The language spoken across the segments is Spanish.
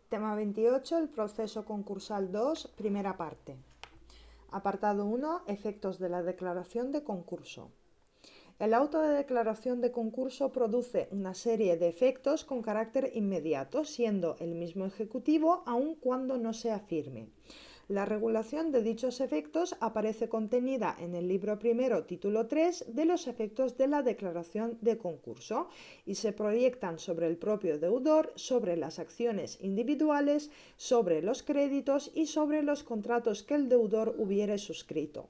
Tema 28, el proceso concursal 2, primera parte. Apartado 1, efectos de la declaración de concurso. El auto de declaración de concurso produce una serie de efectos con carácter inmediato, siendo el mismo ejecutivo aun cuando no sea firme. La regulación de dichos efectos aparece contenida en el libro primero, título 3, de los efectos de la declaración de concurso y se proyectan sobre el propio deudor, sobre las acciones individuales, sobre los créditos y sobre los contratos que el deudor hubiere suscrito.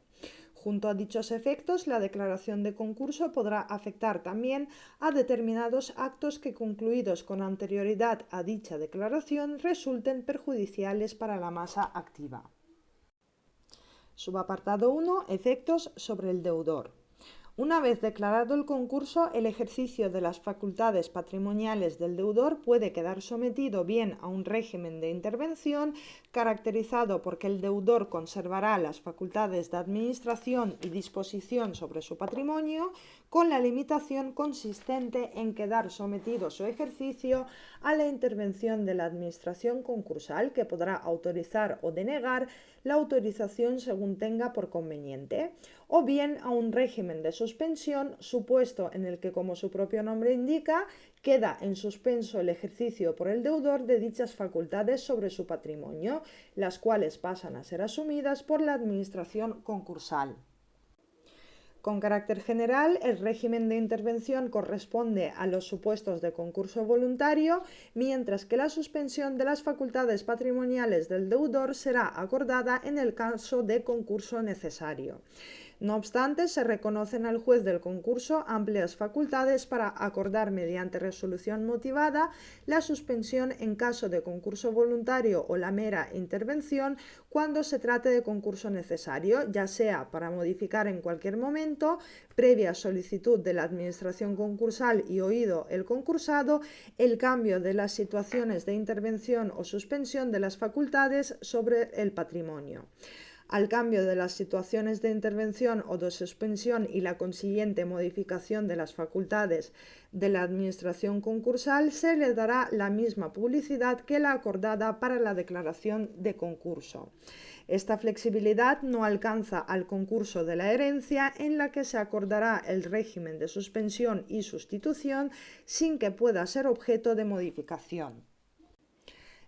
Junto a dichos efectos, la declaración de concurso podrá afectar también a determinados actos que, concluidos con anterioridad a dicha declaración, resulten perjudiciales para la masa activa. Subapartado 1. Efectos sobre el deudor. Una vez declarado el concurso, el ejercicio de las facultades patrimoniales del deudor puede quedar sometido bien a un régimen de intervención caracterizado por que el deudor conservará las facultades de administración y disposición sobre su patrimonio, con la limitación consistente en quedar sometido su ejercicio a la intervención de la administración concursal, que podrá autorizar o denegar la autorización según tenga por conveniente, o bien a un régimen de suspensión, supuesto en el que, como su propio nombre indica, queda en suspenso el ejercicio por el deudor de dichas facultades sobre su patrimonio, las cuales pasan a ser asumidas por la administración concursal. Con carácter general, el régimen de intervención corresponde a los supuestos de concurso voluntario, mientras que la suspensión de las facultades patrimoniales del deudor será acordada en el caso de concurso necesario. No obstante, se reconocen al juez del concurso amplias facultades para acordar mediante resolución motivada la suspensión en caso de concurso voluntario o la mera intervención cuando se trate de concurso necesario, ya sea para modificar en cualquier momento, previa solicitud de la administración concursal y oído el concursado, el cambio de las situaciones de intervención o suspensión de las facultades sobre el patrimonio. Al cambio de las situaciones de intervención o de suspensión y la consiguiente modificación de las facultades de la administración concursal se le dará la misma publicidad que la acordada para la declaración de concurso. Esta flexibilidad no alcanza al concurso de la herencia, en la que se acordará el régimen de suspensión y sustitución sin que pueda ser objeto de modificación.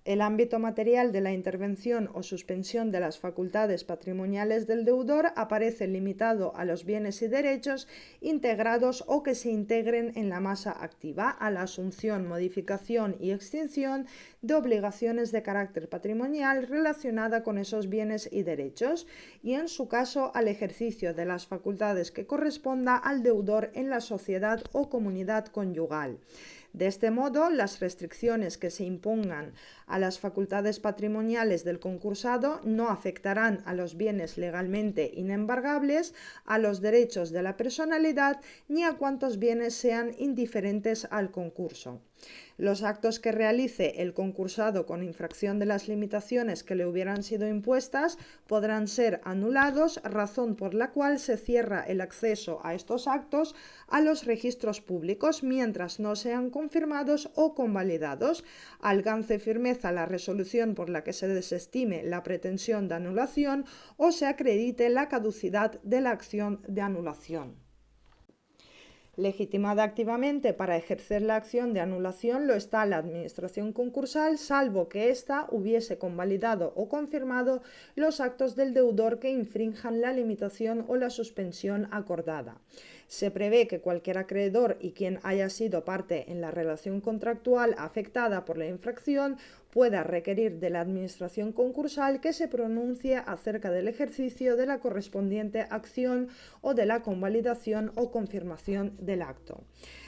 El ámbito material de la intervención o suspensión de las facultades patrimoniales del deudor aparece limitado a los bienes y derechos integrados o que se integren en la masa activa, a la asunción, modificación y extinción de obligaciones de carácter patrimonial relacionada con esos bienes y derechos, y en su caso al ejercicio de las facultades que corresponda al deudor en la sociedad o comunidad conyugal. De este modo, las restricciones que se impongan a las facultades patrimoniales del concursado no afectarán a los bienes legalmente inembargables, a los derechos de la personalidad ni a cuantos bienes sean indiferentes al concurso. Los actos que realice el concursado con infracción de las limitaciones que le hubieran sido impuestas podrán ser anulados, razón por la cual se cierra el acceso a estos actos a los registros públicos mientras no sean confirmados o convalidados, alcance firmeza la resolución por la que se desestime la pretensión de anulación o se acredite la caducidad de la acción de anulación. Legitimada activamente para ejercer la acción de anulación lo está la administración concursal, salvo que ésta hubiese convalidado o confirmado los actos del deudor que infrinjan la limitación o la suspensión acordada. Se prevé que cualquier acreedor y quien haya sido parte en la relación contractual afectada por la infracción pueda requerir de la administración concursal que se pronuncie acerca del ejercicio de la correspondiente acción o de la convalidación o confirmación del acto.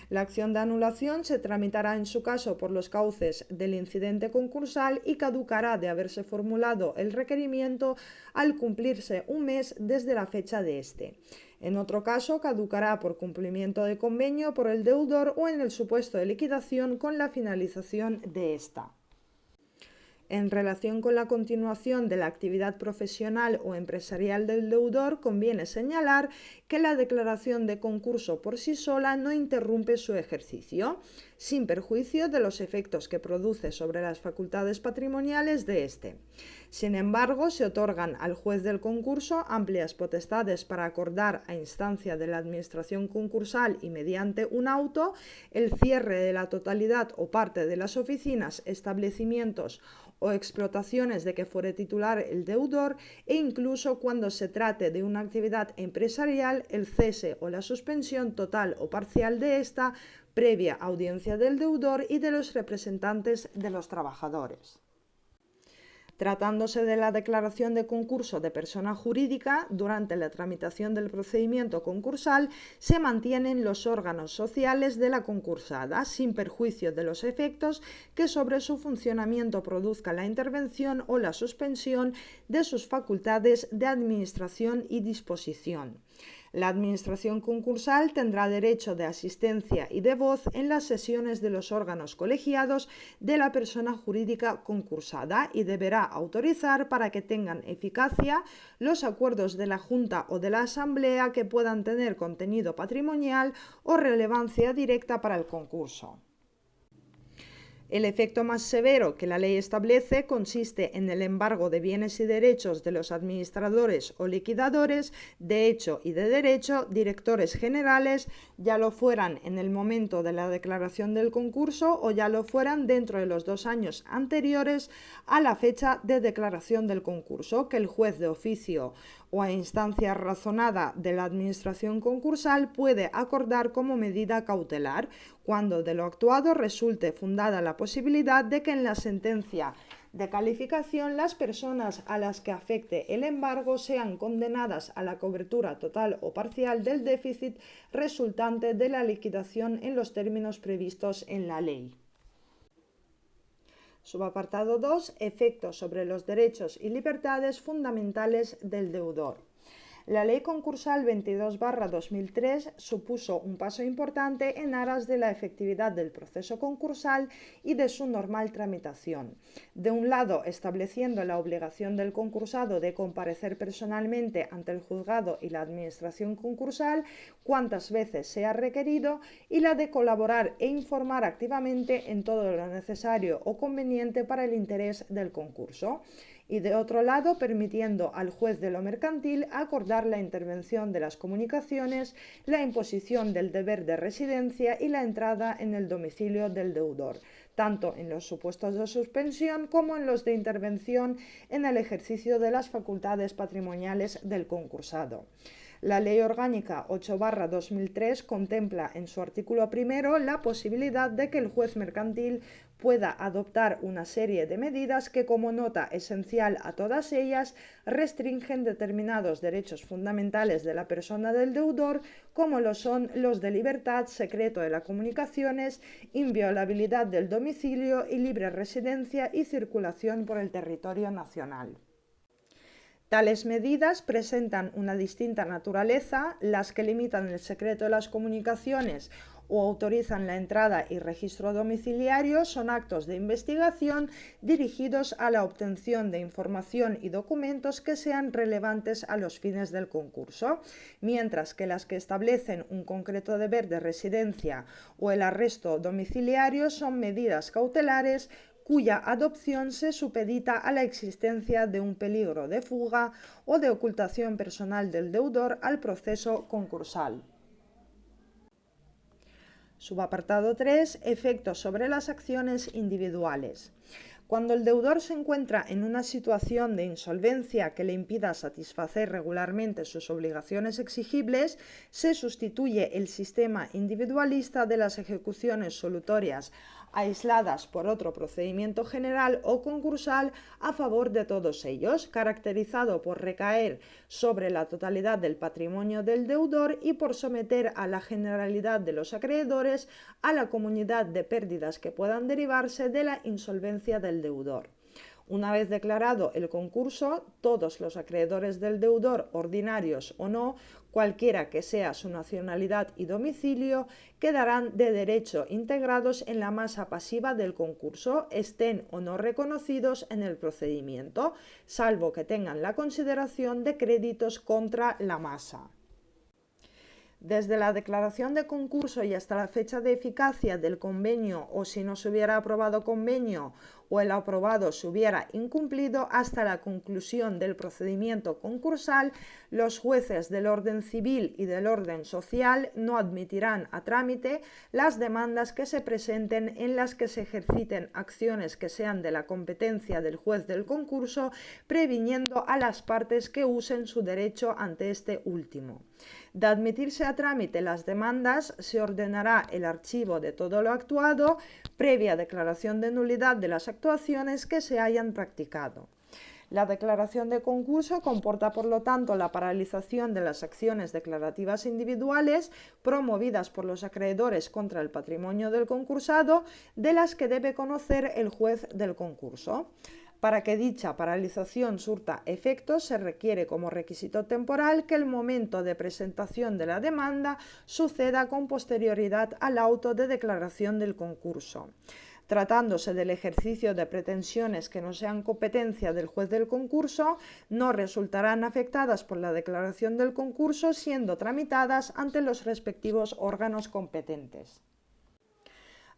La acción de anulación se tramitará en su caso por los cauces del incidente concursal y caducará de haberse formulado el requerimiento al cumplirse un mes desde la fecha de este. En otro caso, caducará por cumplimiento de convenio por el deudor o en el supuesto de liquidación con la finalización de esta. En relación con la continuación de la actividad profesional o empresarial del deudor, conviene señalar que la declaración de concurso por sí sola no interrumpe su ejercicio. sin perjuicio de los efectos que produce sobre las facultades patrimoniales de éste. Sin embargo, se otorgan al juez del concurso amplias potestades para acordar a instancia de la administración concursal y mediante un auto el cierre de la totalidad o parte de las oficinas, establecimientos o explotaciones de que fuere titular el deudor e incluso cuando se trate de una actividad empresarial el cese o la suspensión total o parcial de esta previa audiencia del deudor y de los representantes de los trabajadores. Tratándose de la declaración de concurso de persona jurídica, durante la tramitación del procedimiento concursal se mantienen los órganos sociales de la concursada, sin perjuicio de los efectos que sobre su funcionamiento produzca la intervención o la suspensión de sus facultades de administración y disposición. La administración concursal tendrá derecho de asistencia y de voz en las sesiones de los órganos colegiados de la persona jurídica concursada y deberá autorizar para que tengan eficacia los acuerdos de la Junta o de la Asamblea que puedan tener contenido patrimonial o relevancia directa para el concurso. El efecto más severo que la ley establece consiste en el embargo de bienes y derechos de los administradores o liquidadores de hecho y de derecho, directores generales, ya lo fueran en el momento de la declaración del concurso o ya lo fueran dentro de los 2 años anteriores a la fecha de declaración del concurso, que el juez de oficio o a instancia razonada de la administración concursal puede acordar como medida cautelar, cuando de lo actuado resulte fundada la posibilidad de que en la sentencia de calificación las personas a las que afecte el embargo sean condenadas a la cobertura total o parcial del déficit resultante de la liquidación en los términos previstos en la ley. Subapartado 2. Efectos sobre los derechos y libertades fundamentales del deudor. La Ley Concursal 22/2003 supuso un paso importante en aras de la efectividad del proceso concursal y de su normal tramitación. De un lado, estableciendo la obligación del concursado de comparecer personalmente ante el juzgado y la administración concursal cuantas veces sea requerido, y la de colaborar e informar activamente en todo lo necesario o conveniente para el interés del concurso. Y de otro lado, permitiendo al juez de lo mercantil acordar la intervención de las comunicaciones, la imposición del deber de residencia y la entrada en el domicilio del deudor, tanto en los supuestos de suspensión como en los de intervención en el ejercicio de las facultades patrimoniales del concursado. La Ley Orgánica 8/2003 contempla en su artículo 1 la posibilidad de que el juez mercantil pueda adoptar una serie de medidas que, como nota esencial a todas ellas, restringen determinados derechos fundamentales de la persona del deudor, como lo son los de libertad, secreto de las comunicaciones, inviolabilidad del domicilio y libre residencia y circulación por el territorio nacional. Tales medidas presentan una distinta naturaleza: las que limitan el secreto de las comunicaciones o autorizan la entrada y registro domiciliario son actos de investigación dirigidos a la obtención de información y documentos que sean relevantes a los fines del concurso, mientras que las que establecen un concreto deber de residencia o el arresto domiciliario son medidas cautelares cuya adopción se supedita a la existencia de un peligro de fuga o de ocultación personal del deudor al proceso concursal. Subapartado 3. Efectos sobre las acciones individuales. Cuando el deudor se encuentra en una situación de insolvencia que le impida satisfacer regularmente sus obligaciones exigibles, se sustituye el sistema individualista de las ejecuciones solutorias aisladas por otro procedimiento general o concursal a favor de todos ellos, caracterizado por recaer sobre la totalidad del patrimonio del deudor y por someter a la generalidad de los acreedores a la comunidad de pérdidas que puedan derivarse de la insolvencia del deudor. Una vez declarado el concurso, todos los acreedores del deudor, ordinarios o no, cualquiera que sea su nacionalidad y domicilio, quedarán de derecho integrados en la masa pasiva del concurso, estén o no reconocidos en el procedimiento, salvo que tengan la consideración de créditos contra la masa. Desde la declaración de concurso y hasta la fecha de eficacia del convenio, o si no se hubiera aprobado convenio o el aprobado se hubiera incumplido, hasta la conclusión del procedimiento concursal, los jueces del orden civil y del orden social no admitirán a trámite las demandas que se presenten en las que se ejerciten acciones que sean de la competencia del juez del concurso, previniendo a las partes que usen su derecho ante este último. De admitirse a trámite las demandas, se ordenará el archivo de todo lo actuado, previa declaración de nulidad de las actuaciones que se hayan practicado. La declaración de concurso comporta, por lo tanto, la paralización de las acciones declarativas individuales promovidas por los acreedores contra el patrimonio del concursado, de las que debe conocer el juez del concurso. Para que dicha paralización surta efectos, se requiere como requisito temporal que el momento de presentación de la demanda suceda con posterioridad al auto de declaración del concurso. Tratándose del ejercicio de pretensiones que no sean competencia del juez del concurso, no resultarán afectadas por la declaración del concurso, siendo tramitadas ante los respectivos órganos competentes.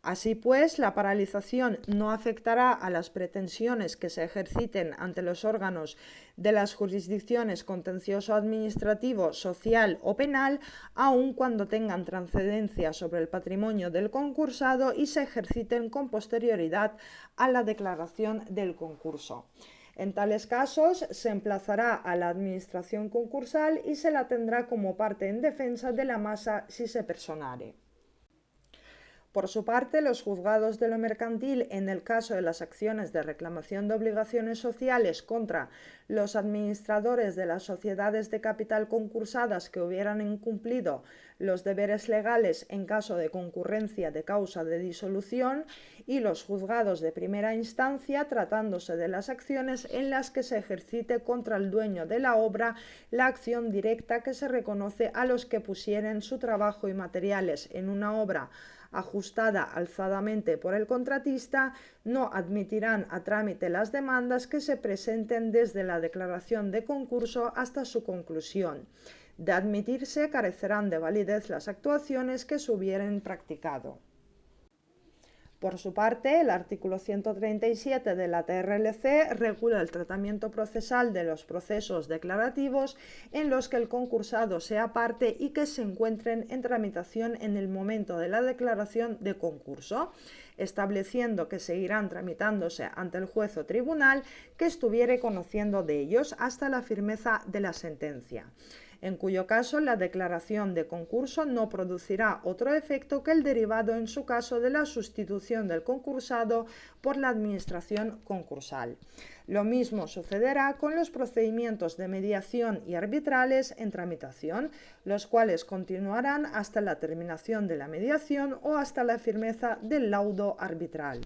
Así pues, la paralización no afectará a las pretensiones que se ejerciten ante los órganos de las jurisdicciones contencioso administrativo, social o penal, aun cuando tengan trascendencia sobre el patrimonio del concursado y se ejerciten con posterioridad a la declaración del concurso. En tales casos, se emplazará a la administración concursal y se la tendrá como parte en defensa de la masa si se personare. Por su parte, los juzgados de lo mercantil, en el caso de las acciones de reclamación de obligaciones sociales contra los administradores de las sociedades de capital concursadas que hubieran incumplido los deberes legales en caso de concurrencia de causa de disolución, y los juzgados de primera instancia, tratándose de las acciones en las que se ejercite contra el dueño de la obra la acción directa que se reconoce a los que pusieren su trabajo y materiales en una obra ajustada alzadamente por el contratista, no admitirán a trámite las demandas que se presenten desde la declaración de concurso hasta su conclusión. De admitirse, carecerán de validez las actuaciones que se hubieren practicado. Por su parte, el artículo 137 de la TRLC regula el tratamiento procesal de los procesos declarativos en los que el concursado sea parte y que se encuentren en tramitación en el momento de la declaración de concurso, estableciendo que seguirán tramitándose ante el juez o tribunal que estuviere conociendo de ellos hasta la firmeza de la sentencia, en cuyo caso la declaración de concurso no producirá otro efecto que el derivado en su caso de la sustitución del concursado por la administración concursal. Lo mismo sucederá con los procedimientos de mediación y arbitrales en tramitación, los cuales continuarán hasta la terminación de la mediación o hasta la firmeza del laudo arbitral.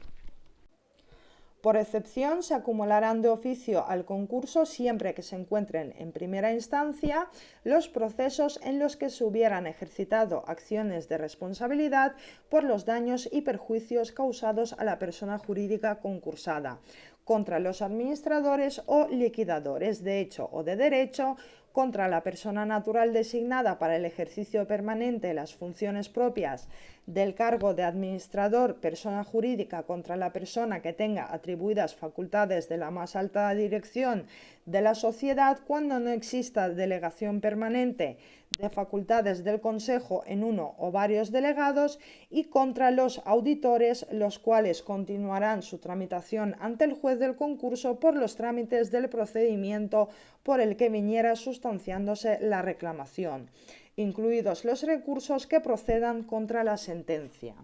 Por excepción, se acumularán de oficio al concurso siempre que se encuentren en primera instancia los procesos en los que se hubieran ejercitado acciones de responsabilidad por los daños y perjuicios causados a la persona jurídica concursada contra los administradores o liquidadores de hecho o de derecho, contra la persona natural designada para el ejercicio permanente de las funciones propias del cargo de administrador, persona jurídica, contra la persona que tenga atribuidas facultades de la más alta dirección de la sociedad cuando no exista delegación permanente de facultades del Consejo en uno o varios delegados, y contra los auditores, los cuales continuarán su tramitación ante el juez del concurso por los trámites del procedimiento por el que viniera sustanciándose la reclamación, incluidos los recursos que procedan contra la sentencia.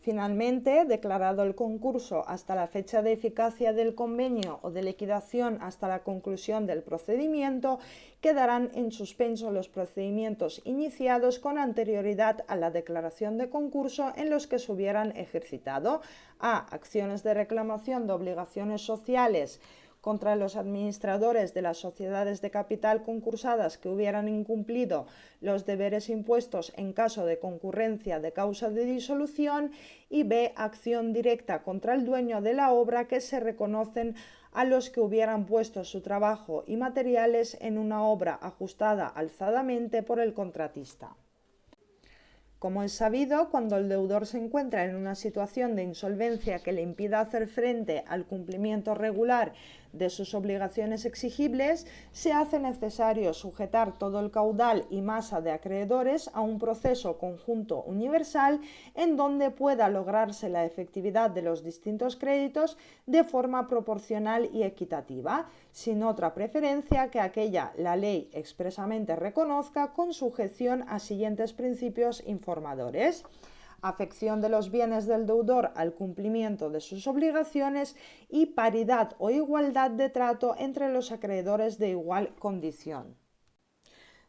Finalmente, declarado el concurso hasta la fecha de eficacia del convenio o de liquidación hasta la conclusión del procedimiento, quedarán en suspenso los procedimientos iniciados con anterioridad a la declaración de concurso en los que se hubieran ejercitado a acciones de reclamación de obligaciones sociales contra los administradores de las sociedades de capital concursadas que hubieran incumplido los deberes impuestos en caso de concurrencia de causa de disolución, y B, acción directa contra el dueño de la obra que se reconocen a los que hubieran puesto su trabajo y materiales en una obra ajustada alzadamente por el contratista. Como es sabido, cuando el deudor se encuentra en una situación de insolvencia que le impida hacer frente al cumplimiento regular de sus obligaciones exigibles, se hace necesario sujetar todo el caudal y masa de acreedores a un proceso conjunto universal en donde pueda lograrse la efectividad de los distintos créditos de forma proporcional y equitativa, sin otra preferencia que aquella la ley expresamente reconozca, con sujeción a siguientes principios informadores: afección de los bienes del deudor al cumplimiento de sus obligaciones y paridad o igualdad de trato entre los acreedores de igual condición.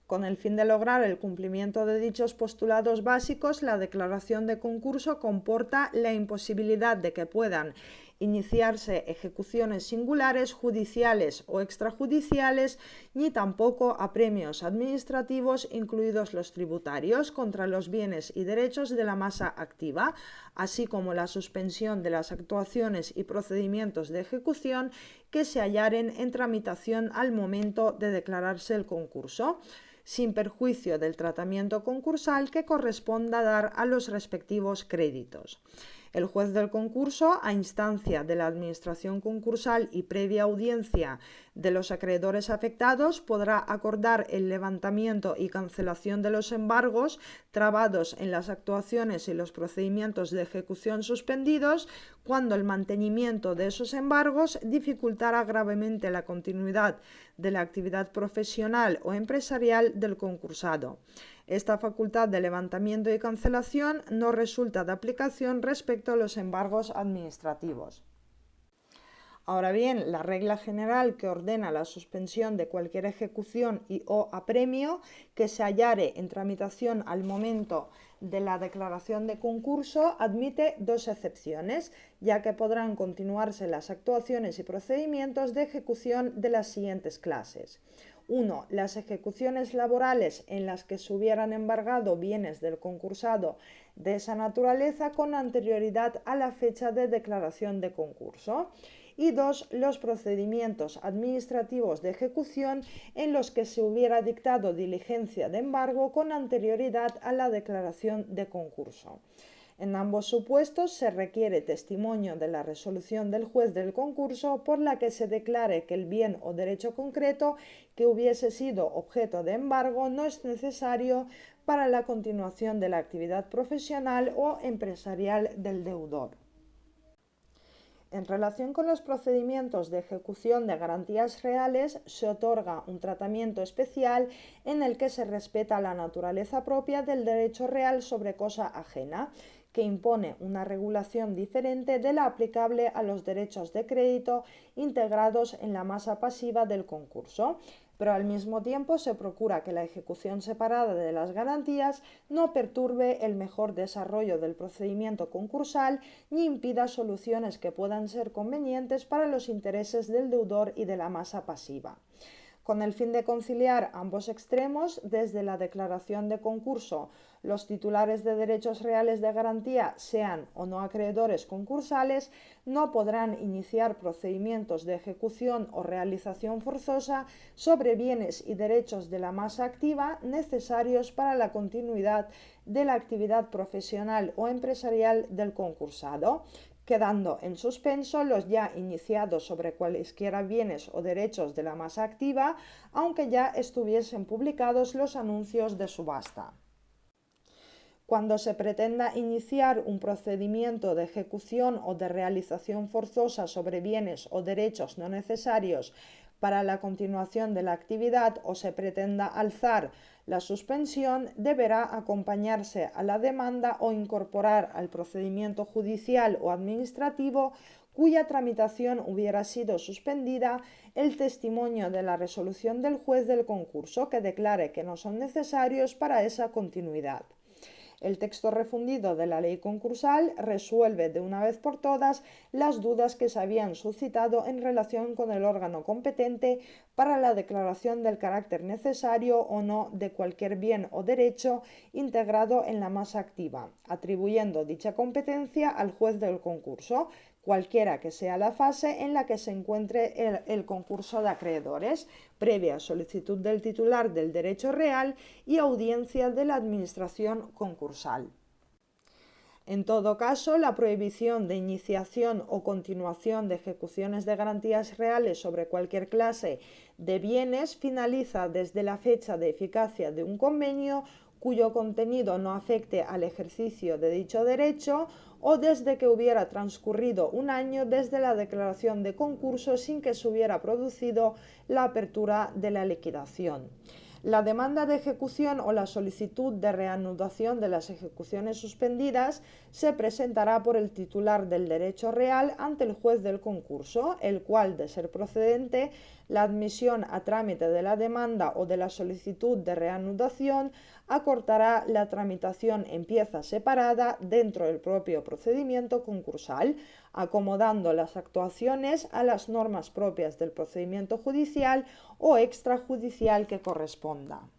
Con el fin de lograr el cumplimiento de dichos postulados básicos, la declaración de concurso comporta la imposibilidad de que puedan iniciarse ejecuciones singulares, judiciales o extrajudiciales, ni tampoco apremios administrativos, incluidos los tributarios, contra los bienes y derechos de la masa activa, así como la suspensión de las actuaciones y procedimientos de ejecución que se hallaren en tramitación al momento de declararse el concurso, sin perjuicio del tratamiento concursal que corresponda dar a los respectivos créditos. El juez del concurso, a instancia de la administración concursal y previa audiencia de los acreedores afectados, podrá acordar el levantamiento y cancelación de los embargos trabados en las actuaciones y los procedimientos de ejecución suspendidos cuando el mantenimiento de esos embargos dificultara gravemente la continuidad de la actividad profesional o empresarial del concursado. Esta facultad de levantamiento y cancelación no resulta de aplicación respecto a los embargos administrativos. Ahora bien, la regla general que ordena la suspensión de cualquier ejecución y o apremio que se hallare en tramitación al momento de la declaración de concurso admite dos excepciones, ya que podrán continuarse las actuaciones y procedimientos de ejecución de las siguientes clases. 1. Las ejecuciones laborales en las que se hubieran embargado bienes del concursado de esa naturaleza con anterioridad a la fecha de declaración de concurso. Y 2. Los procedimientos administrativos de ejecución en los que se hubiera dictado diligencia de embargo con anterioridad a la declaración de concurso. En ambos supuestos se requiere testimonio de la resolución del juez del concurso por la que se declare que el bien o derecho concreto que hubiese sido objeto de embargo no es necesario para la continuación de la actividad profesional o empresarial del deudor. En relación con los procedimientos de ejecución de garantías reales, se otorga un tratamiento especial en el que se respeta la naturaleza propia del derecho real sobre cosa ajena, que impone una regulación diferente de la aplicable a los derechos de crédito integrados en la masa pasiva del concurso, pero al mismo tiempo se procura que la ejecución separada de las garantías no perturbe el mejor desarrollo del procedimiento concursal ni impida soluciones que puedan ser convenientes para los intereses del deudor y de la masa pasiva. Con el fin de conciliar ambos extremos, desde la declaración de concurso, los titulares de derechos reales de garantía, sean o no acreedores concursales, no podrán iniciar procedimientos de ejecución o realización forzosa sobre bienes y derechos de la masa activa necesarios para la continuidad de la actividad profesional o empresarial del concursado, quedando en suspenso los ya iniciados sobre cualesquiera bienes o derechos de la masa activa, aunque ya estuviesen publicados los anuncios de subasta. Cuando se pretenda iniciar un procedimiento de ejecución o de realización forzosa sobre bienes o derechos no necesarios para la continuación de la actividad o se pretenda alzar la suspensión, deberá acompañarse a la demanda o incorporar al procedimiento judicial o administrativo cuya tramitación hubiera sido suspendida el testimonio de la resolución del juez del concurso que declare que no son necesarios para esa continuidad. El texto refundido de la ley concursal resuelve de una vez por todas las dudas que se habían suscitado en relación con el órgano competente para la declaración del carácter necesario o no de cualquier bien o derecho integrado en la masa activa, atribuyendo dicha competencia al juez del concurso, cualquiera que sea la fase en la que se encuentre el concurso de acreedores, previa solicitud del titular del derecho real y audiencia de la administración concursal. En todo caso, la prohibición de iniciación o continuación de ejecuciones de garantías reales sobre cualquier clase de bienes finaliza desde la fecha de eficacia de un convenio cuyo contenido no afecte al ejercicio de dicho derecho o desde que hubiera transcurrido un año desde la declaración de concurso sin que se hubiera producido la apertura de la liquidación. La demanda de ejecución o la solicitud de reanudación de las ejecuciones suspendidas se presentará por el titular del derecho real ante el juez del concurso, el cual, de ser procedente, la admisión a trámite de la demanda o de la solicitud de reanudación acortará la tramitación en pieza separada dentro del propio procedimiento concursal, acomodando las actuaciones a las normas propias del procedimiento judicial o extrajudicial que corresponda.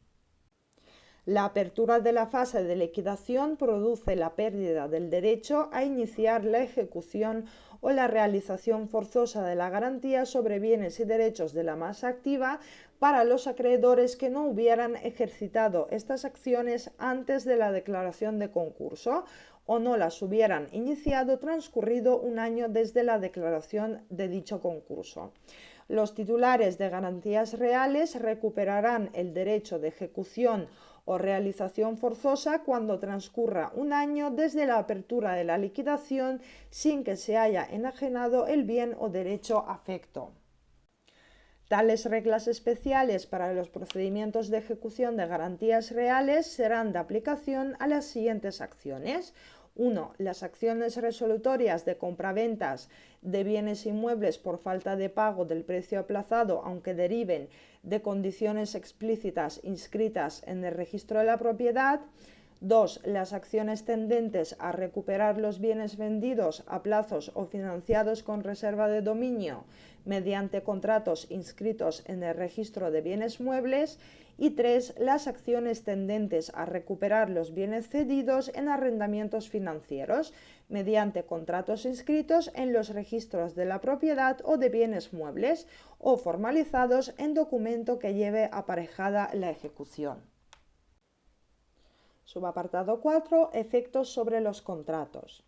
La apertura de la fase de liquidación produce la pérdida del derecho a iniciar la ejecución o la realización forzosa de la garantía sobre bienes y derechos de la masa activa para los acreedores que no hubieran ejercitado estas acciones antes de la declaración de concurso o no las hubieran iniciado transcurrido un año desde la declaración de dicho concurso. Los titulares de garantías reales recuperarán el derecho de ejecución o realización forzosa cuando transcurra un año desde la apertura de la liquidación sin que se haya enajenado el bien o derecho afecto. Tales reglas especiales para los procedimientos de ejecución de garantías reales serán de aplicación a las siguientes acciones. 1. Las acciones resolutorias de compraventas de bienes inmuebles por falta de pago del precio aplazado, aunque deriven de condiciones explícitas inscritas en el registro de la propiedad. 2. Las acciones tendentes a recuperar los bienes vendidos a plazos o financiados con reserva de dominio mediante contratos inscritos en el registro de bienes muebles. Y 3. Las acciones tendentes a recuperar los bienes cedidos en arrendamientos financieros mediante contratos inscritos en los registros de la propiedad o de bienes muebles o formalizados en documento que lleve aparejada la ejecución. Subapartado 4. Efectos sobre los contratos.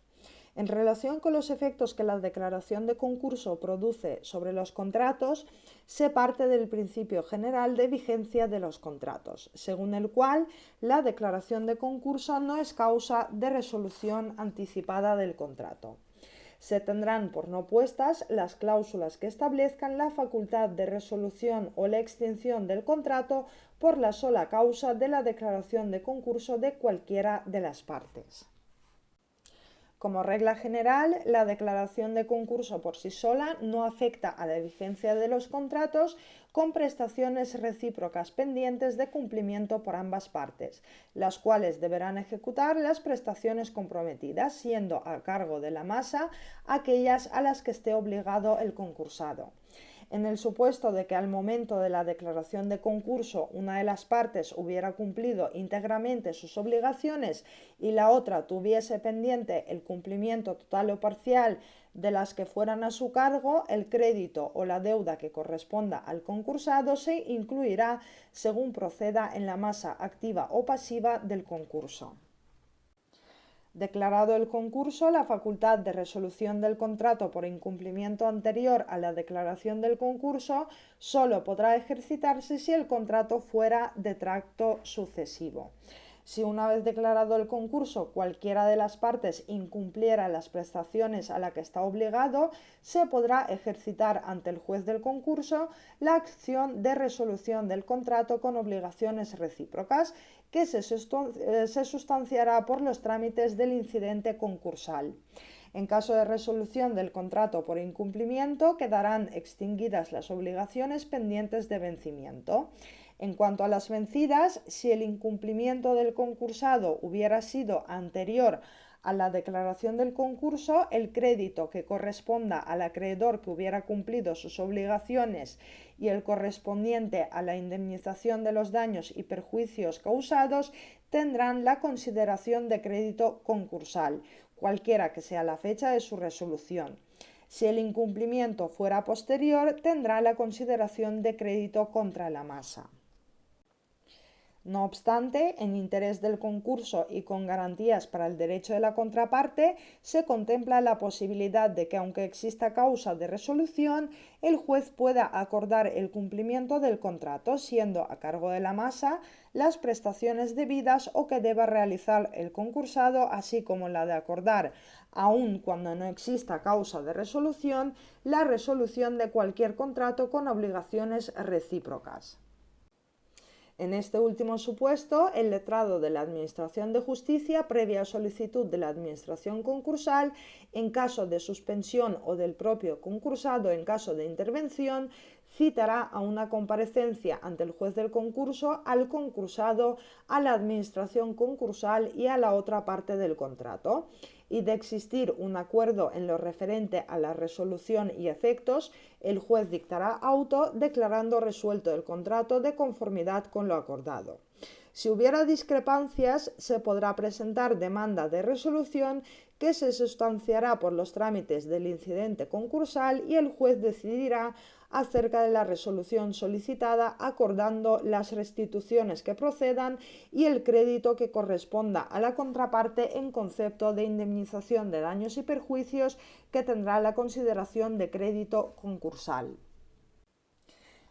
En relación con los efectos que la declaración de concurso produce sobre los contratos, se parte del principio general de vigencia de los contratos, según el cual la declaración de concurso no es causa de resolución anticipada del contrato. Se tendrán por no puestas las cláusulas que establezcan la facultad de resolución o la extinción del contrato por la sola causa de la declaración de concurso de cualquiera de las partes. Como regla general, la declaración de concurso por sí sola no afecta a la vigencia de los contratos con prestaciones recíprocas pendientes de cumplimiento por ambas partes, las cuales deberán ejecutar las prestaciones comprometidas, siendo a cargo de la masa aquellas a las que esté obligado el concursado. En el supuesto de que al momento de la declaración de concurso una de las partes hubiera cumplido íntegramente sus obligaciones y la otra tuviese pendiente el cumplimiento total o parcial de las que fueran a su cargo, el crédito o la deuda que corresponda al concursado se incluirá según proceda en la masa activa o pasiva del concurso. Declarado el concurso, la facultad de resolución del contrato por incumplimiento anterior a la declaración del concurso solo podrá ejercitarse si el contrato fuera de tracto sucesivo. Si una vez declarado el concurso cualquiera de las partes incumpliera las prestaciones a las que está obligado, se podrá ejercitar ante el juez del concurso la acción de resolución del contrato con obligaciones recíprocas, que se sustanciará por los trámites del incidente concursal. En caso de resolución del contrato por incumplimiento, quedarán extinguidas las obligaciones pendientes de vencimiento. En cuanto a las vencidas, si el incumplimiento del concursado hubiera sido anterior a la declaración del concurso, el crédito que corresponda al acreedor que hubiera cumplido sus obligaciones y el correspondiente a la indemnización de los daños y perjuicios causados tendrán la consideración de crédito concursal, cualquiera que sea la fecha de su resolución. Si el incumplimiento fuera posterior, tendrá la consideración de crédito contra la masa. No obstante, en interés del concurso y con garantías para el derecho de la contraparte, se contempla la posibilidad de que, aunque exista causa de resolución, el juez pueda acordar el cumplimiento del contrato, siendo a cargo de la masa las prestaciones debidas o que deba realizar el concursado, así como la de acordar, aun cuando no exista causa de resolución, la resolución de cualquier contrato con obligaciones recíprocas. En este último supuesto, el letrado de la Administración de Justicia, previa solicitud de la Administración concursal, en caso de suspensión o del propio concursado en caso de intervención, citará a una comparecencia ante el juez del concurso al concursado, a la Administración concursal y a la otra parte del contrato. Y de existir un acuerdo en lo referente a la resolución y efectos, el juez dictará auto declarando resuelto el contrato de conformidad con lo acordado. Si hubiera discrepancias, se podrá presentar demanda de resolución que se sustanciará por los trámites del incidente concursal y el juez decidirá acerca de la resolución solicitada, acordando las restituciones que procedan y el crédito que corresponda a la contraparte en concepto de indemnización de daños y perjuicios, que tendrá la consideración de crédito concursal.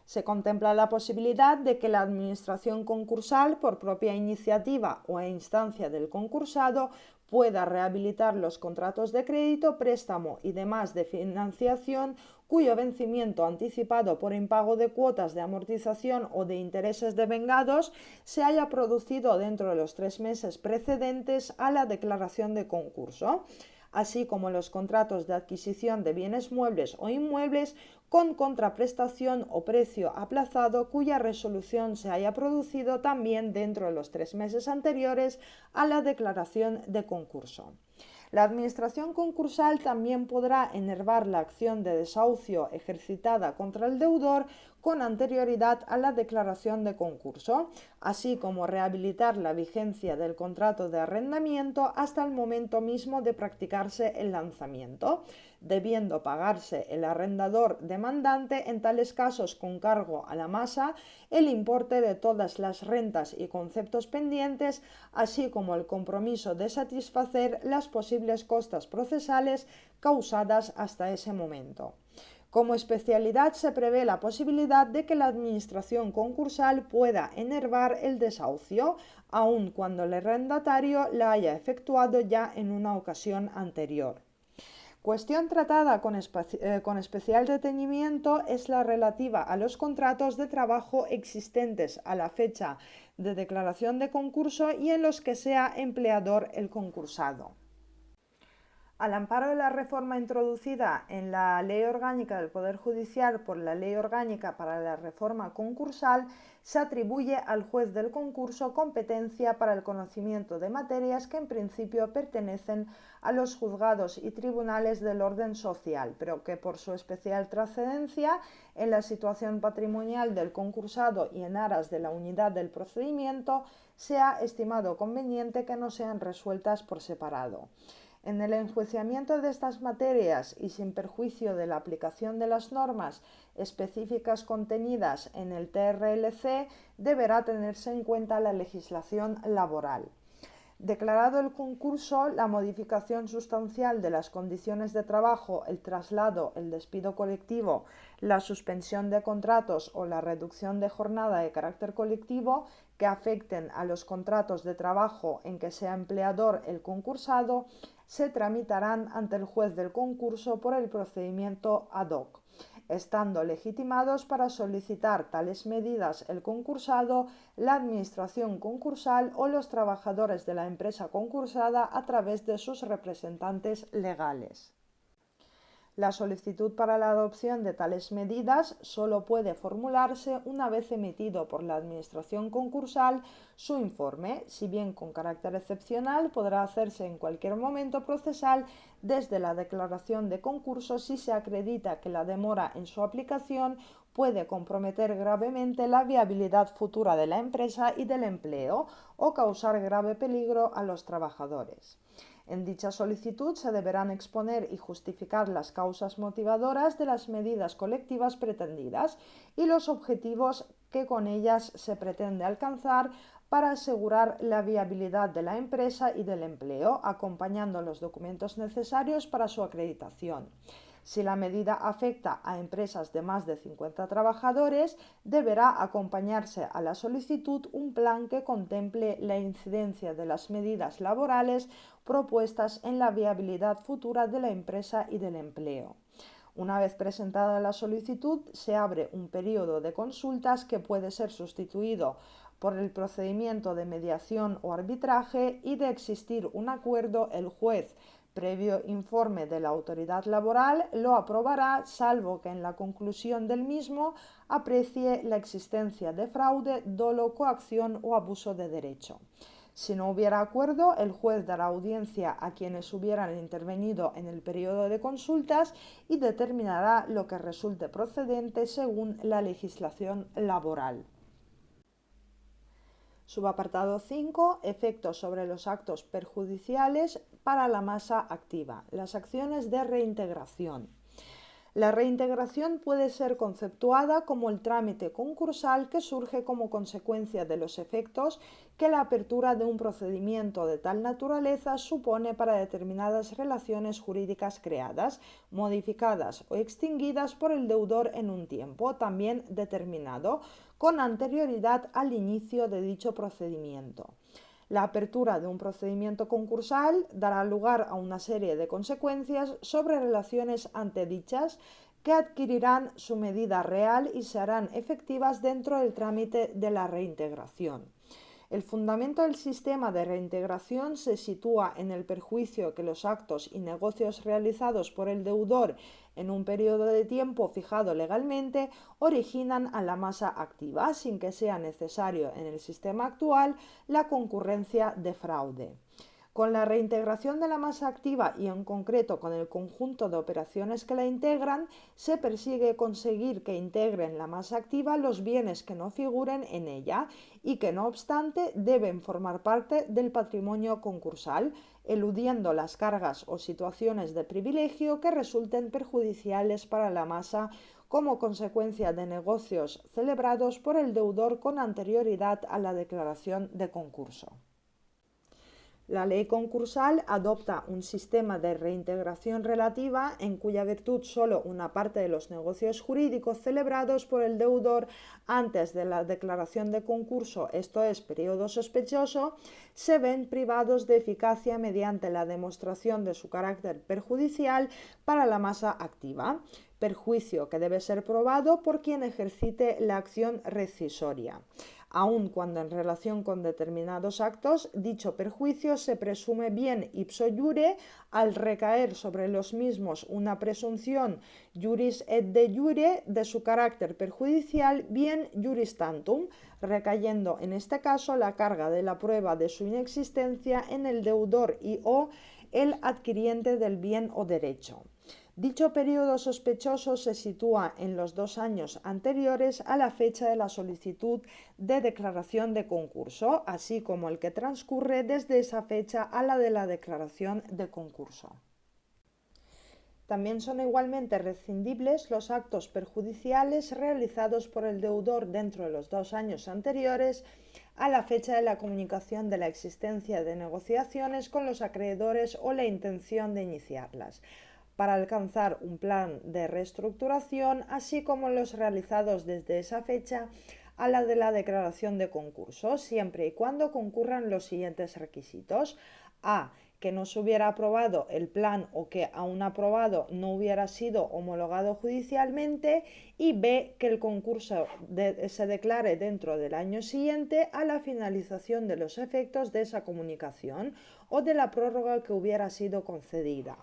Se contempla la posibilidad de que la Administración concursal, por propia iniciativa o a instancia del concursado, pueda rehabilitar los contratos de crédito, préstamo y demás de financiación cuyo vencimiento anticipado por impago de cuotas de amortización o de intereses devengados se haya producido dentro de los 3 meses precedentes a la declaración de concurso, así como los contratos de adquisición de bienes muebles o inmuebles con contraprestación o precio aplazado cuya resolución se haya producido también dentro de los 3 meses anteriores a la declaración de concurso. La Administración concursal también podrá enervar la acción de desahucio ejercitada contra el deudor con anterioridad a la declaración de concurso, así como rehabilitar la vigencia del contrato de arrendamiento hasta el momento mismo de practicarse el lanzamiento, debiendo pagarse el arrendador demandante en tales casos con cargo a la masa el importe de todas las rentas y conceptos pendientes, así como el compromiso de satisfacer las posibles costas procesales causadas hasta ese momento. Como especialidad se prevé la posibilidad de que la Administración concursal pueda enervar el desahucio, aun cuando el arrendatario la haya efectuado ya en una ocasión anterior. Cuestión tratada con especial detenimiento es la relativa a los contratos de trabajo existentes a la fecha de declaración de concurso y en los que sea empleador el concursado. Al amparo de la reforma introducida en la Ley Orgánica del Poder Judicial por la Ley Orgánica para la Reforma Concursal, se atribuye al juez del concurso competencia para el conocimiento de materias que en principio pertenecen a los juzgados y tribunales del orden social, pero que por su especial trascendencia en la situación patrimonial del concursado y en aras de la unidad del procedimiento, se ha estimado conveniente que no sean resueltas por separado. En el enjuiciamiento de estas materias y sin perjuicio de la aplicación de las normas específicas contenidas en el TRLC, deberá tenerse en cuenta la legislación laboral. Declarado el concurso, la modificación sustancial de las condiciones de trabajo, el traslado, el despido colectivo, la suspensión de contratos o la reducción de jornada de carácter colectivo que afecten a los contratos de trabajo en que sea empleador el concursado, se tramitarán ante el juez del concurso por el procedimiento ad hoc, estando legitimados para solicitar tales medidas el concursado, la Administración concursal o los trabajadores de la empresa concursada a través de sus representantes legales. La solicitud para la adopción de tales medidas solo puede formularse una vez emitido por la Administración concursal su informe, si bien con carácter excepcional podrá hacerse en cualquier momento procesal desde la declaración de concurso si se acredita que la demora en su aplicación puede comprometer gravemente la viabilidad futura de la empresa y del empleo o causar grave peligro a los trabajadores. En dicha solicitud se deberán exponer y justificar las causas motivadoras de las medidas colectivas pretendidas y los objetivos que con ellas se pretende alcanzar para asegurar la viabilidad de la empresa y del empleo, acompañando los documentos necesarios para su acreditación. Si la medida afecta a empresas de más de 50 trabajadores, deberá acompañarse a la solicitud un plan que contemple la incidencia de las medidas laborales propuestas en la viabilidad futura de la empresa y del empleo. Una vez presentada la solicitud, se abre un periodo de consultas que puede ser sustituido por el procedimiento de mediación o arbitraje y, de existir un acuerdo, el juez, previo informe de la autoridad laboral, lo aprobará, salvo que en la conclusión del mismo aprecie la existencia de fraude, dolo, coacción o abuso de derecho. Si no hubiera acuerdo, el juez dará audiencia a quienes hubieran intervenido en el periodo de consultas y determinará lo que resulte procedente según la legislación laboral. Subapartado 5. Efectos sobre los actos perjudiciales para la masa activa. Las acciones de reintegración. La reintegración puede ser conceptuada como el trámite concursal que surge como consecuencia de los efectos que la apertura de un procedimiento de tal naturaleza supone para determinadas relaciones jurídicas creadas, modificadas o extinguidas por el deudor en un tiempo también determinado, con anterioridad al inicio de dicho procedimiento. La apertura de un procedimiento concursal dará lugar a una serie de consecuencias sobre relaciones antedichas que adquirirán su medida real y se harán efectivas dentro del trámite de la reintegración. El fundamento del sistema de reintegración se sitúa en el perjuicio que los actos y negocios realizados por el deudor en un periodo de tiempo fijado legalmente originan a la masa activa, sin que sea necesario en el sistema actual la concurrencia de fraude. Con la reintegración de la masa activa y en concreto con el conjunto de operaciones que la integran, se persigue conseguir que integren la masa activa los bienes que no figuren en ella y que no obstante deben formar parte del patrimonio concursal, eludiendo las cargas o situaciones de privilegio que resulten perjudiciales para la masa como consecuencia de negocios celebrados por el deudor con anterioridad a la declaración de concurso. La ley concursal adopta un sistema de reintegración relativa en cuya virtud solo una parte de los negocios jurídicos celebrados por el deudor antes de la declaración de concurso, esto es, periodo sospechoso, se ven privados de eficacia mediante la demostración de su carácter perjudicial para la masa activa, perjuicio que debe ser probado por quien ejercite la acción rescisoria, aun cuando en relación con determinados actos dicho perjuicio se presume bien ipso iure al recaer sobre los mismos una presunción juris et de iure de su carácter perjudicial, bien juris tantum, recayendo en este caso la carga de la prueba de su inexistencia en el deudor y o el adquiriente del bien o derecho. Dicho periodo sospechoso se sitúa en los 2 años anteriores a la fecha de la solicitud de declaración de concurso, así como el que transcurre desde esa fecha a la de la declaración de concurso. También son igualmente rescindibles los actos perjudiciales realizados por el deudor dentro de los 2 años anteriores a la fecha de la comunicación de la existencia de negociaciones con los acreedores o la intención de iniciarlas, para alcanzar un plan de reestructuración, así como los realizados desde esa fecha a la de la declaración de concurso, siempre y cuando concurran los siguientes requisitos: a. Que no se hubiera aprobado el plan o que, aun aprobado, no hubiera sido homologado judicialmente, y b. Que el concurso se declare dentro del año siguiente a la finalización de los efectos de esa comunicación o de la prórroga que hubiera sido concedida.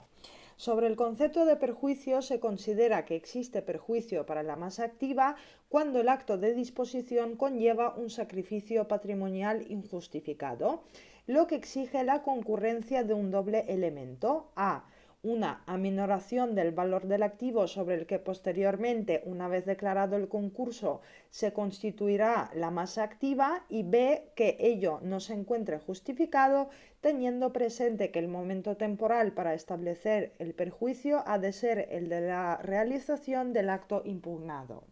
Sobre el concepto de perjuicio, se considera que existe perjuicio para la masa activa cuando el acto de disposición conlleva un sacrificio patrimonial injustificado, lo que exige la concurrencia de un doble elemento: a, una aminoración del valor del activo sobre el que posteriormente, una vez declarado el concurso, se constituirá la masa activa, y b, que ello no se encuentre justificado, teniendo presente que el momento temporal para establecer el perjuicio ha de ser el de la realización del acto impugnado.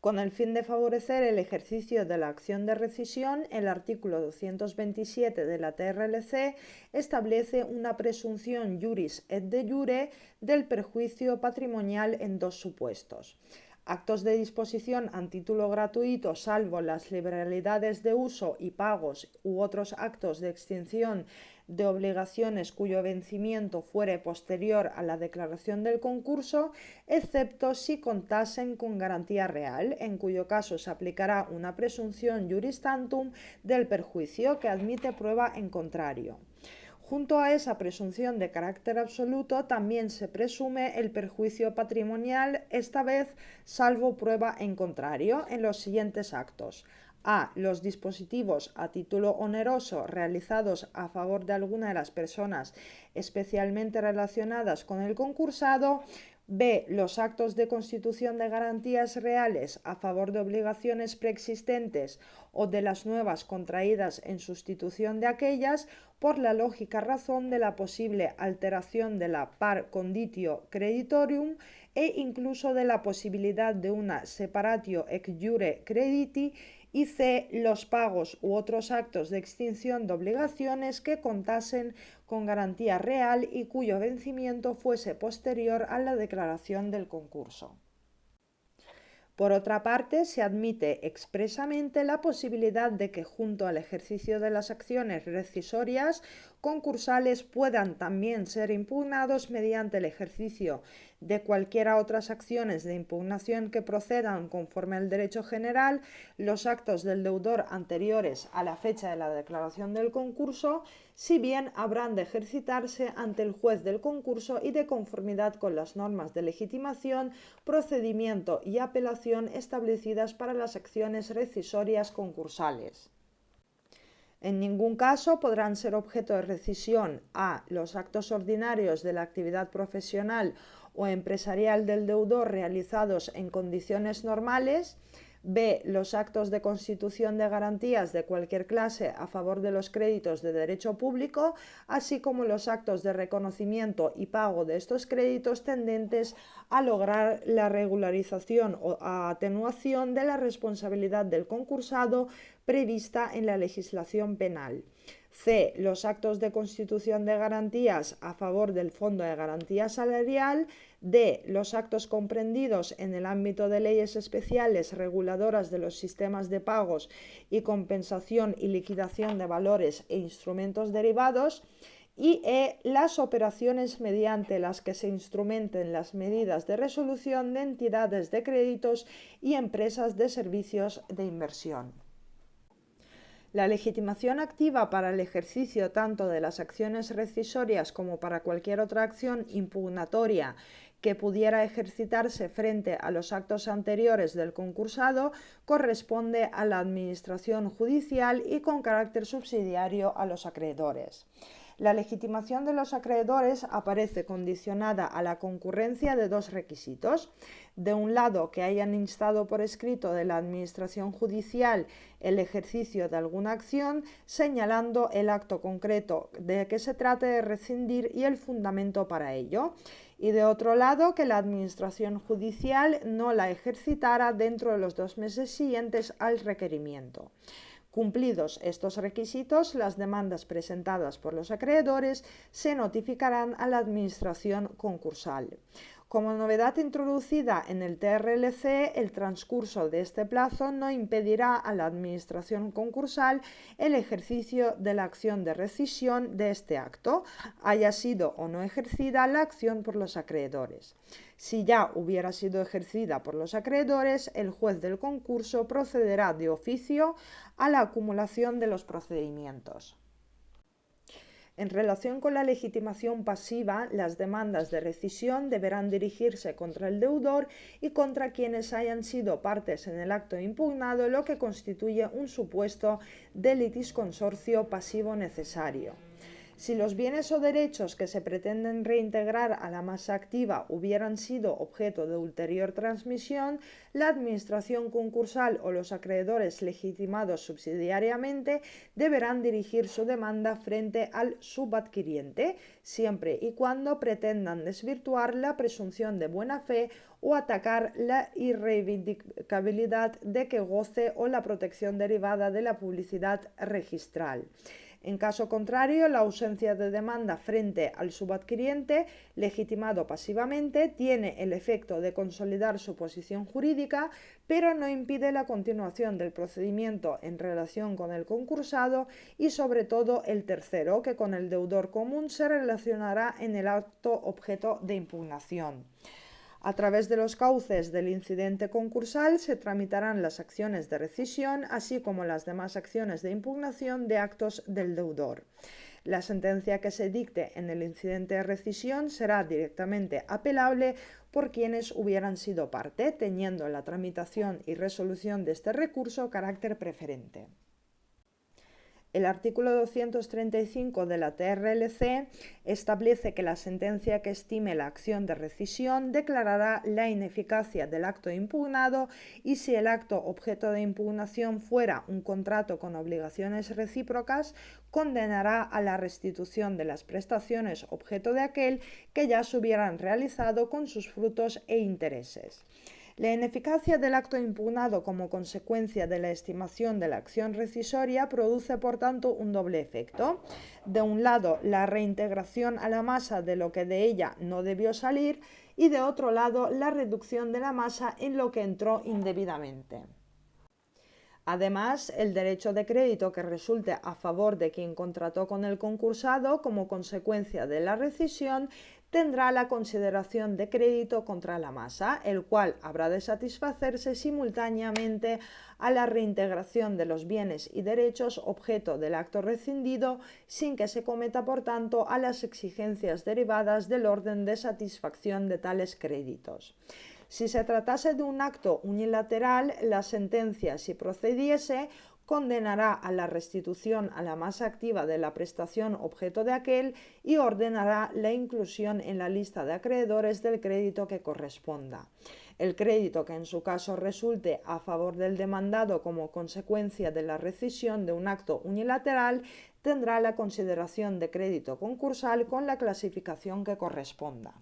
Con el fin de favorecer el ejercicio de la acción de rescisión, el artículo 227 de la TRLC establece una presunción juris et de jure del perjuicio patrimonial en dos supuestos: actos de disposición a título gratuito, salvo las liberalidades de uso y pagos u otros actos de extinción de obligaciones cuyo vencimiento fuere posterior a la declaración del concurso, excepto si contasen con garantía real, en cuyo caso se aplicará una presunción juris tantum del perjuicio que admite prueba en contrario. Junto a esa presunción de carácter absoluto, también se presume el perjuicio patrimonial, esta vez salvo prueba en contrario, en los siguientes actos: a, los dispositivos a título oneroso realizados a favor de alguna de las personas especialmente relacionadas con el concursado; b, los actos de constitución de garantías reales a favor de obligaciones preexistentes o de las nuevas contraídas en sustitución de aquellas, por la lógica razón de la posible alteración de la par conditio creditorium e incluso de la posibilidad de una separatio ex jure crediti; y c, los pagos u otros actos de extinción de obligaciones que contasen con garantía real y cuyo vencimiento fuese posterior a la declaración del concurso. Por otra parte, se admite expresamente la posibilidad de que, junto al ejercicio de las acciones rescisorias concursales, puedan también ser impugnados mediante el ejercicio de cualquiera otras acciones de impugnación que procedan conforme al derecho general los actos del deudor anteriores a la fecha de la declaración del concurso, si bien habrán de ejercitarse ante el juez del concurso y de conformidad con las normas de legitimación, procedimiento y apelación establecidas para las acciones rescisorias concursales. En ningún caso podrán ser objeto de rescisión: a, los actos ordinarios de la actividad profesional o empresarial del deudor realizados en condiciones normales; b, los actos de constitución de garantías de cualquier clase a favor de los créditos de derecho público, así como los actos de reconocimiento y pago de estos créditos tendentes a lograr la regularización o atenuación de la responsabilidad del concursado prevista en la legislación penal; c, los actos de constitución de garantías a favor del Fondo de Garantía Salarial; d, los actos comprendidos en el ámbito de leyes especiales reguladoras de los sistemas de pagos y compensación y liquidación de valores e instrumentos derivados; y e, las operaciones mediante las que se instrumenten las medidas de resolución de entidades de créditos y empresas de servicios de inversión. La legitimación activa para el ejercicio tanto de las acciones rescisorias como para cualquier otra acción impugnatoria que pudiera ejercitarse frente a los actos anteriores del concursado corresponde a la administración judicial y con carácter subsidiario a los acreedores. La legitimación de los acreedores aparece condicionada a la concurrencia de dos requisitos: de un lado, que hayan instado por escrito de la administración judicial el ejercicio de alguna acción, señalando el acto concreto de que se trate de rescindir y el fundamento para ello; y de otro lado, que la administración judicial no la ejercitara dentro de los 2 meses siguientes al requerimiento. Cumplidos estos requisitos, las demandas presentadas por los acreedores se notificarán a la administración concursal. Como novedad introducida en el TRLC, el transcurso de este plazo no impedirá a la administración concursal el ejercicio de la acción de rescisión de este acto, haya sido o no ejercida la acción por los acreedores. Si ya hubiera sido ejercida por los acreedores, el juez del concurso procederá de oficio a la acumulación de los procedimientos. En relación con la legitimación pasiva, las demandas de rescisión deberán dirigirse contra el deudor y contra quienes hayan sido partes en el acto impugnado, lo que constituye un supuesto de litisconsorcio pasivo necesario. Si los bienes o derechos que se pretenden reintegrar a la masa activa hubieran sido objeto de ulterior transmisión, la administración concursal o los acreedores legitimados subsidiariamente deberán dirigir su demanda frente al subadquiriente, siempre y cuando pretendan desvirtuar la presunción de buena fe o atacar la irreivindicabilidad de que goce o la protección derivada de la publicidad registral. En caso contrario, la ausencia de demanda frente al subadquiriente, legitimado pasivamente, tiene el efecto de consolidar su posición jurídica, pero no impide la continuación del procedimiento en relación con el concursado y, sobre todo, el tercero, que con el deudor común se relacionará en el acto objeto de impugnación. A través de los cauces del incidente concursal se tramitarán las acciones de rescisión, así como las demás acciones de impugnación de actos del deudor. La sentencia que se dicte en el incidente de rescisión será directamente apelable por quienes hubieran sido parte, teniendo la tramitación y resolución de este recurso carácter preferente. El artículo 235 de la TRLC establece que la sentencia que estime la acción de rescisión declarará la ineficacia del acto impugnado y si el acto objeto de impugnación fuera un contrato con obligaciones recíprocas, condenará a la restitución de las prestaciones objeto de aquel que ya se hubieran realizado con sus frutos e intereses. La ineficacia del acto impugnado como consecuencia de la estimación de la acción rescisoria produce, por tanto, un doble efecto. De un lado, la reintegración a la masa de lo que de ella no debió salir y, de otro lado, la reducción de la masa en lo que entró indebidamente. Además, el derecho de crédito que resulte a favor de quien contrató con el concursado como consecuencia de la rescisión tendrá la consideración de crédito contra la masa, el cual habrá de satisfacerse simultáneamente a la reintegración de los bienes y derechos objeto del acto rescindido, sin que se cometa, por tanto, a las exigencias derivadas del orden de satisfacción de tales créditos. Si se tratase de un acto unilateral, la sentencia, si procediese, condenará a la restitución a la masa activa de la prestación objeto de aquel y ordenará la inclusión en la lista de acreedores del crédito que corresponda. El crédito que en su caso resulte a favor del demandado como consecuencia de la rescisión de un acto unilateral tendrá la consideración de crédito concursal con la clasificación que corresponda.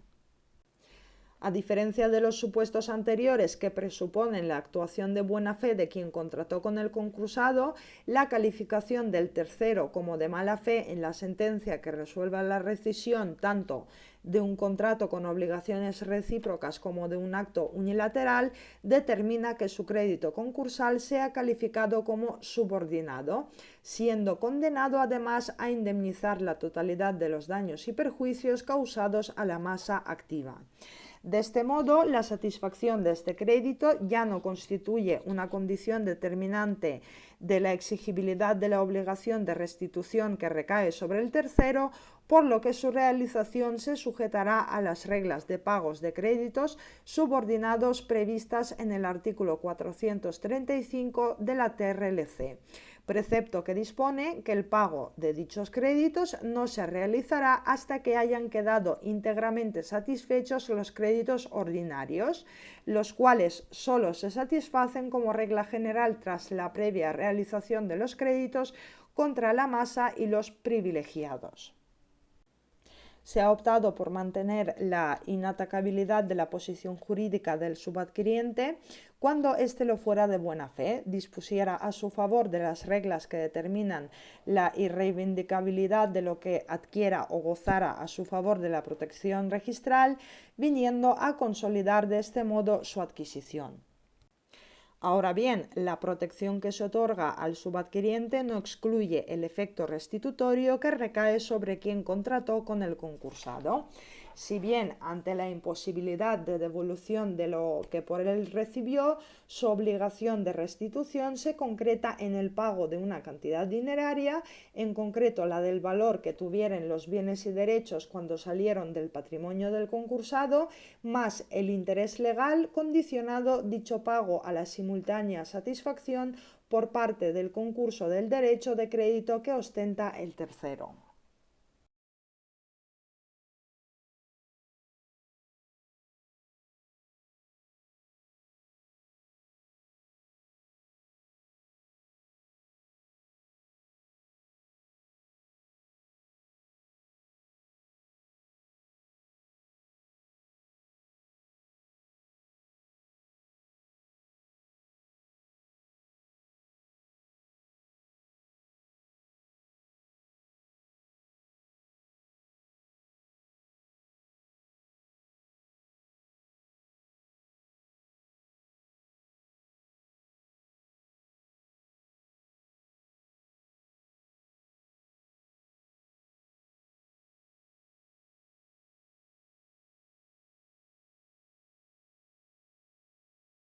A diferencia de los supuestos anteriores que presuponen la actuación de buena fe de quien contrató con el concursado, la calificación del tercero como de mala fe en la sentencia que resuelva la rescisión tanto de un contrato con obligaciones recíprocas como de un acto unilateral determina que su crédito concursal sea calificado como subordinado, siendo condenado además a indemnizar la totalidad de los daños y perjuicios causados a la masa activa. De este modo, la satisfacción de este crédito ya no constituye una condición determinante de la exigibilidad de la obligación de restitución que recae sobre el tercero, por lo que su realización se sujetará a las reglas de pagos de créditos subordinados previstas en el artículo 435 de la TRLC. Precepto que dispone que el pago de dichos créditos no se realizará hasta que hayan quedado íntegramente satisfechos los créditos ordinarios, los cuales solo se satisfacen como regla general tras la previa realización de los créditos contra la masa y los privilegiados. Se ha optado por mantener la inatacabilidad de la posición jurídica del subadquiriente cuando éste lo fuera de buena fe, dispusiera a su favor de las reglas que determinan la irreivindicabilidad de lo que adquiera o gozara a su favor de la protección registral, viniendo a consolidar de este modo su adquisición. Ahora bien, la protección que se otorga al subadquiriente no excluye el efecto restitutorio que recae sobre quien contrató con el concursado. Si bien ante la imposibilidad de devolución de lo que por él recibió, su obligación de restitución se concreta en el pago de una cantidad dineraria, en concreto la del valor que tuvieran los bienes y derechos cuando salieron del patrimonio del concursado, más el interés legal condicionado dicho pago a la simultánea satisfacción por parte del concurso del derecho de crédito que ostenta el tercero.